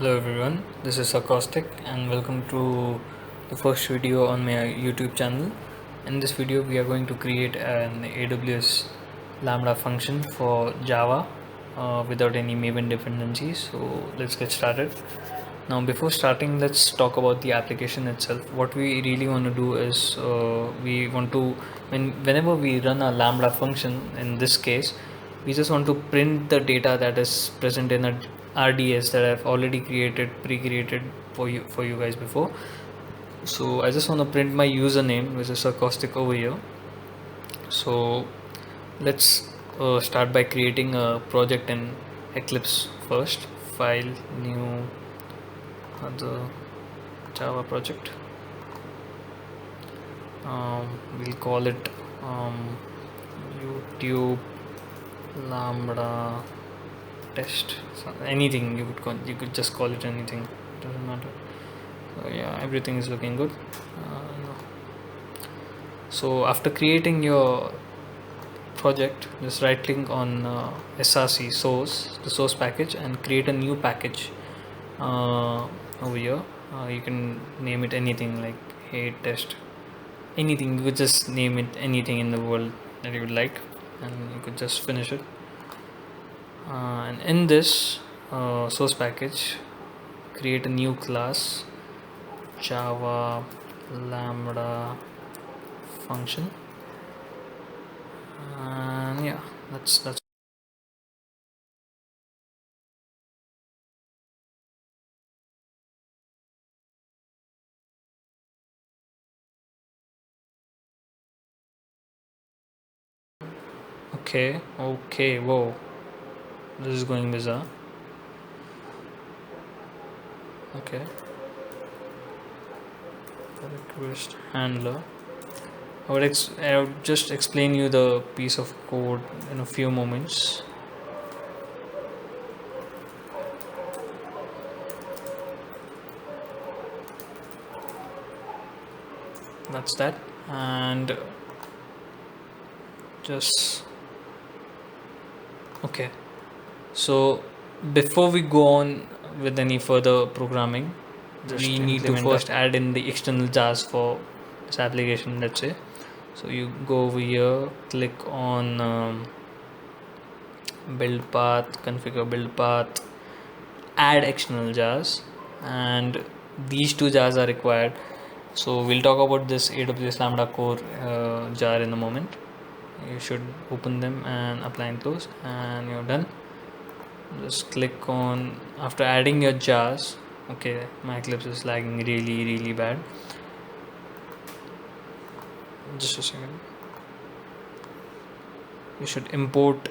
Hello everyone, this is Acoustic and welcome to the first video on my YouTube channel. In this video we are going to create an AWS Lambda function for Java without any Maven dependencies. So let's get started. Now before starting, let's talk about the application itself. What we really want to do is we want to whenever we run a Lambda function, in this case we just want to print the data that is present in a RDS that I've already pre-created for you guys before. So I just want to print my username, which is Acoustic over here. So let's start by creating a project in Eclipse first. File, new, other Java project. We'll call it YouTube Lambda test. So anything you could just call it anything. Doesn't matter. So yeah, everything is looking good. So after creating your project, just right click on src source, the source package, and create a new package over here. You can name it anything like hey test, anything. You could just name it anything in the world that you would like, and you could just finish it. And in this source package, create a new class Java Lambda function, and yeah, that's okay. Whoa, this is going bizarre. Okay, request handler. I would just explain you the piece of code in a few moments. That's that. And just okay. So before we go on with any further programming, we need to first add in the external jars for this application, let's say. So you go over here, click on build path, configure build path, add external jars, and these two jars are required. So we'll talk about this AWS Lambda core jar in a moment. You should open them and apply and close, and you're done. Just click on after adding your jars. Okay, my Eclipse is lagging really bad. Just a second. You should import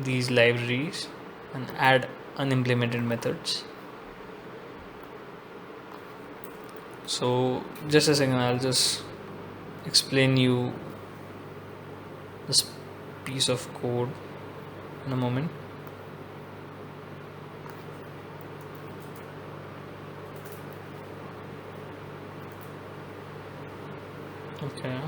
these libraries and add unimplemented methods. So just a second, I'll just explain you this piece of code in a moment. Okay.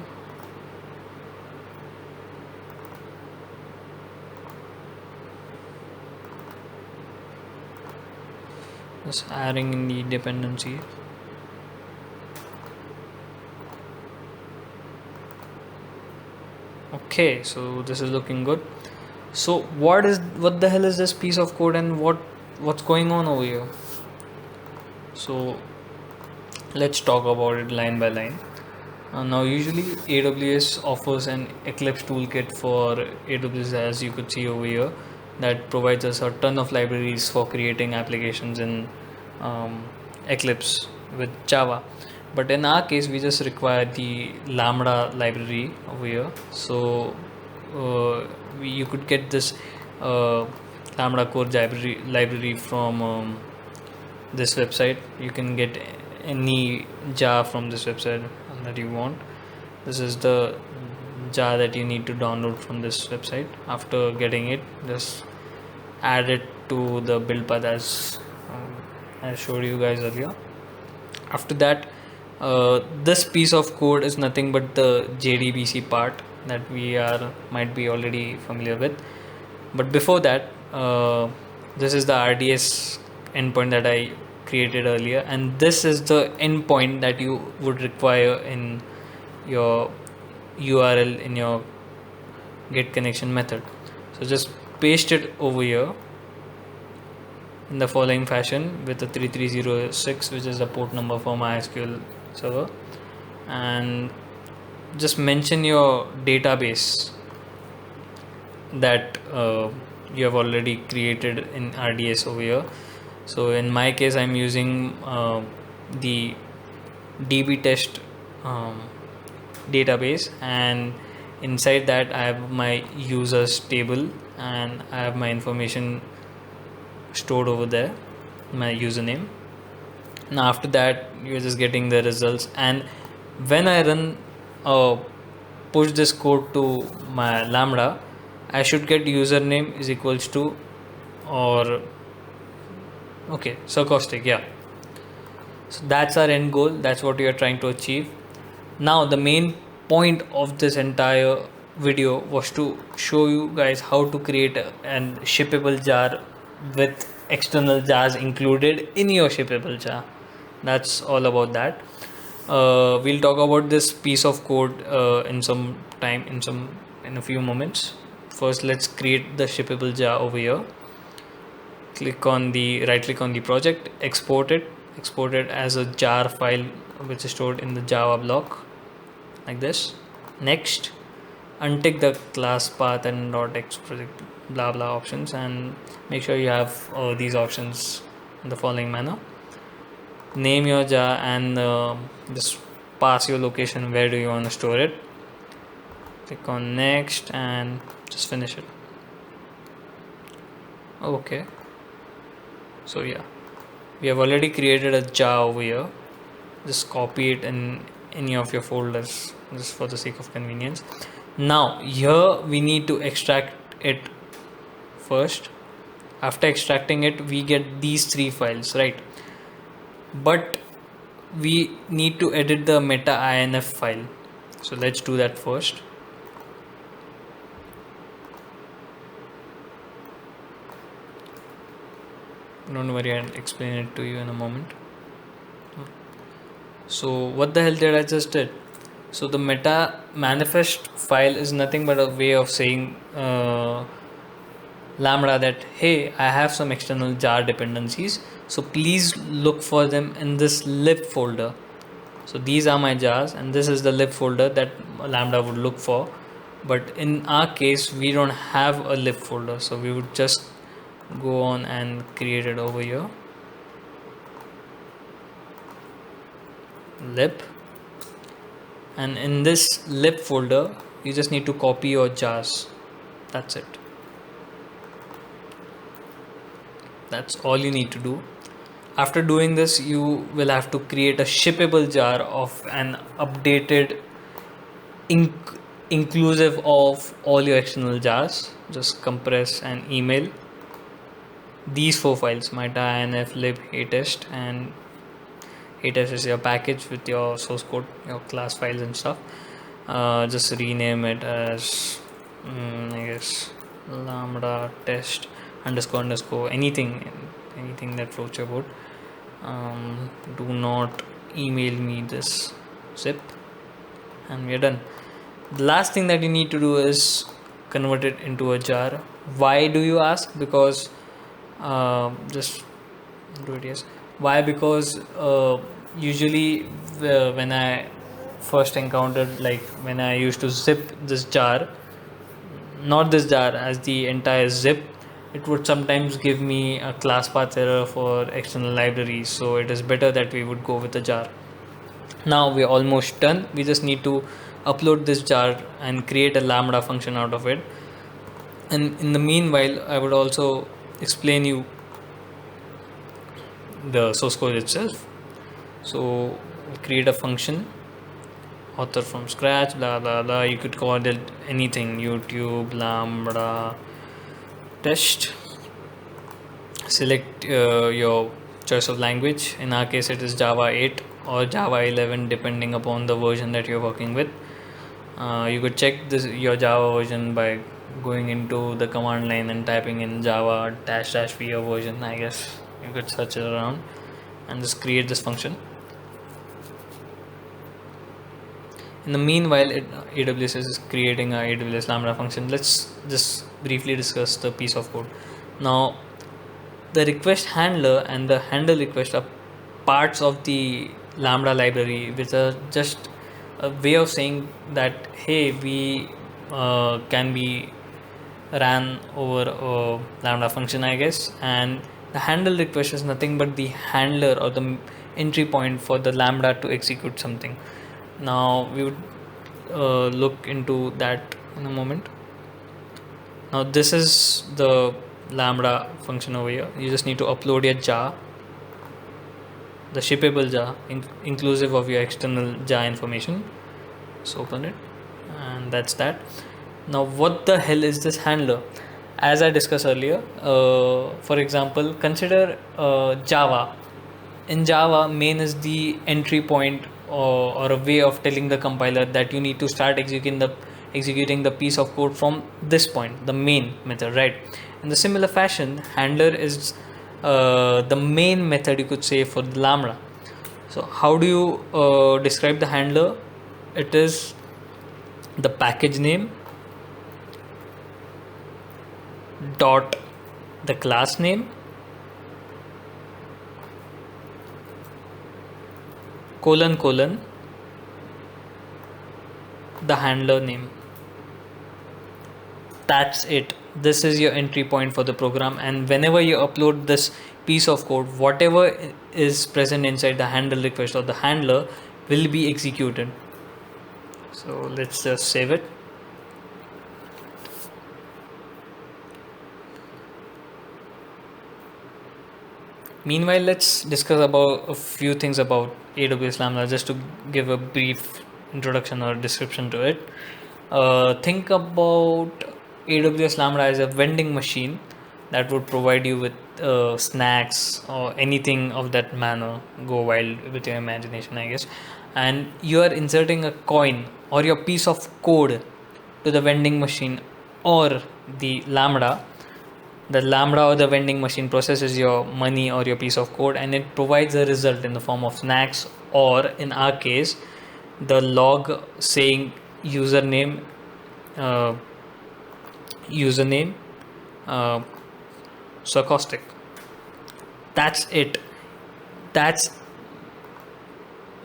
Just adding in the dependency. Okay, so this is looking good. So what the hell is this piece of code, and what's going on over here? So let's talk about it line by line. Now usually AWS offers an Eclipse toolkit for AWS, as you could see over here, that provides us a ton of libraries for creating applications in Eclipse with Java. But in our case, we just require the Lambda library over here. So you could get this Lambda core library from this website. You can get any jar from this website that you want. This is the jar that you need to download from this website. After getting it, just add it to the build path as I showed you guys earlier. After that, this piece of code is nothing but the JDBC part that we might be already familiar with. But before that, This is the RDS endpoint that I created earlier, and this is the endpoint that you would require in your URL in your get connection method. So just paste it over here in the following fashion with the 3306, which is the port number for MySQL server, and just mention your database that you have already created in RDS over here. So in my case, I'm using the DB test database, and inside that I have my users table and I have my information stored over there, my username. Now after that, you're just getting the results, and when I run push this code to my Lambda, I should get username is equals to, or okay, sarcastic, yeah. So that's our end goal, that's what we are trying to achieve. Now the main point of this entire video was to show you guys how to create an shippable jar with external jars included in your shippable jar. That's all about that. We'll talk about this piece of code in some time, in a few moments. First, let's create the shippable jar over here. Right click on the project, export it as a jar file which is stored in the Java block like this. Next, untick the class path and .x project blah blah options, and make sure you have these options in the following manner. Name your jar and just pass your location, where do you want to store it. Click on next and just finish it. Okay, so yeah, we have already created a jar over here. Just copy it in any of your folders just for the sake of convenience. Now here we need to extract it first. After extracting it, we get these three files, right? But we need to edit the meta.inf file, so let's do that first. Don't worry, I'll explain it to you in a moment. So what the hell did I just did? So the meta manifest file is nothing but a way of saying Lambda that, hey, I have some external jar dependencies, so please look for them in this lib folder. So these are my jars and this is the lib folder that Lambda would look for. But in our case, we don't have a lib folder, so we would just go on and create it over here. Lib, and in this lib folder you just need to copy your jars. That's it. That's all you need to do. After doing this, you will have to create a shippable jar of an updated inclusive of all your external jars. Just compress and email these four files: meta.inf, lib, hatest, and hatest is your package with your source code, your class files and stuff. Just rename it as I guess lambda test __ anything that floats your boat. Do not email me this zip, and we're done. The last thing that you need to do is convert it into a jar. Why do you ask? Because just do it. Yes. Why? Because usually when I first encountered, like when I used to zip this jar, not this jar, as the entire zip, it would sometimes give me a class path error for external libraries. So it is better that we would go with a jar. Now we're almost done. We just need to upload this jar and create a lambda function out of it. And in the meanwhile, I would also explain you the source code itself. So create a function, author from scratch, blah blah blah. You could call it anything, YouTube lambda test. Select your choice of language. In our case, it is Java 8 or Java 11, depending upon the version that you're working with. You could check your Java version by going into the command line and typing in java dash dash v or version, I guess you could search it around and just create this function. In the meanwhile, AWS is creating a AWS Lambda function. Let's just briefly discuss the piece of code. Now, the request handler and the handle request are parts of the Lambda library, which are just a way of saying that, hey, we can be ran over a Lambda function, I guess. And the handle request is nothing but the handler or the entry point for the Lambda to execute something. Now we would look into that in a moment. Now this is the Lambda function over here. You just need to upload your jar, the shippable jar, inclusive of your external jar information. So open it, and that's that. Now what the hell is this handler? As I discussed earlier, for example, consider Java. In Java, main is the entry point, or a way of telling the compiler that you need to start executing the piece of code from this point, the main method, right? In the similar fashion, handler is the main method, you could say, for the Lambda. So how do you describe the handler? It is the package name dot the class name colon the handler name. That's it. This is your entry point for the program, and whenever you upload this piece of code, whatever is present inside the handle request or the handler will be executed. So let's just save it. Meanwhile, let's discuss about a few things about AWS Lambda, just to give a brief introduction or description to it. Think about AWS Lambda as a vending machine that would provide you with snacks or anything of that manner. Go wild with your imagination, I guess. And you are inserting a coin or your piece of code to the vending machine or the Lambda. The Lambda or the vending machine processes your money or your piece of code, and it provides a result in the form of snacks, or in our case, the log saying username, uh, username sarcastic. That's it. That's,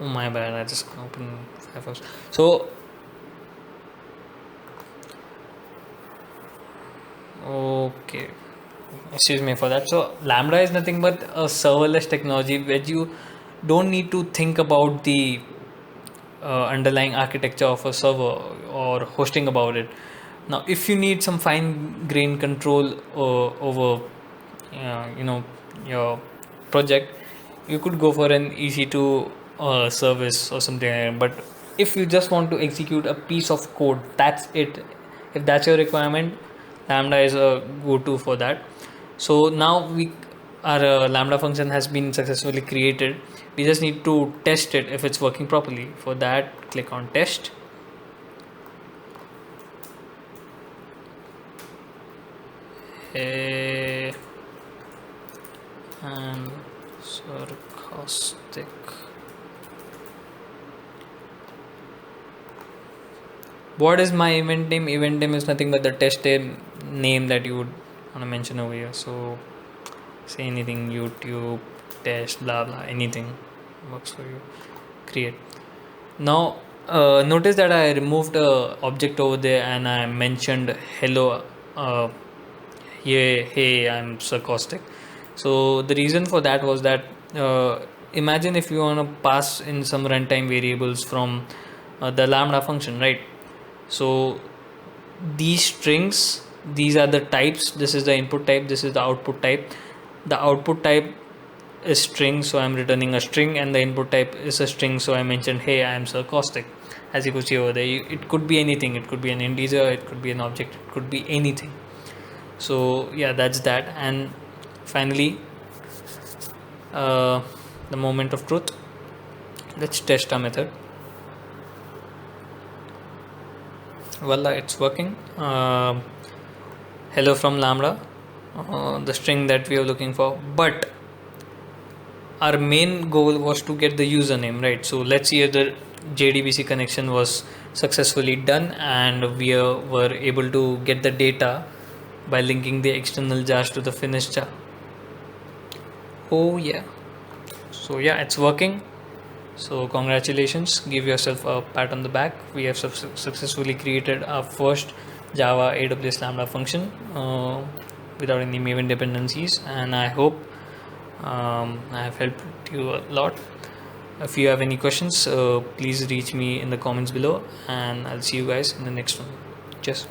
oh my bad, I just opened Firefox. So okay, excuse me for that. So Lambda is nothing but a serverless technology where you don't need to think about the underlying architecture of a server or hosting about it. Now if you need some fine grained control over your project, you could go for an EC2 service or something like that. But if you just want to execute a piece of code, that's it. If that's your requirement, Lambda is a go-to for that. So now our Lambda function has been successfully created. We just need to test it if it's working properly. For that, click on test. And sarcastic. What is my event name? Event name is nothing but the test name that you would want to mention over here. So say anything, YouTube test, blah blah, anything works for you. Create. Now notice that I removed a object over there and I mentioned hello. Hey, I'm sarcastic. So the reason for that was that imagine if you want to pass in some runtime variables from the Lambda function, right? So these strings, these are the types. This is the input type, this is the output type. The output type is string, so I'm returning a string, and the input type is a string, so I mentioned hey, I am sarcastic. As you could see over there, it could be anything. It could be an integer, it could be an object, it could be anything. So yeah, that's that. And finally, the moment of truth. Let's test our method. Voila, it's working. hello from Lambda, the string that we are looking for, but our main goal was to get the username, right? So let's see if the JDBC connection was successfully done and we were able to get the data by linking the external jars to the finished jar. Oh yeah, so yeah, it's working. So congratulations, give yourself a pat on the back. We have successfully created our first Java AWS Lambda function without any Maven dependencies, and I hope I have helped you a lot. If you have any questions, please reach me in the comments below, and I'll see you guys in the next one. Cheers.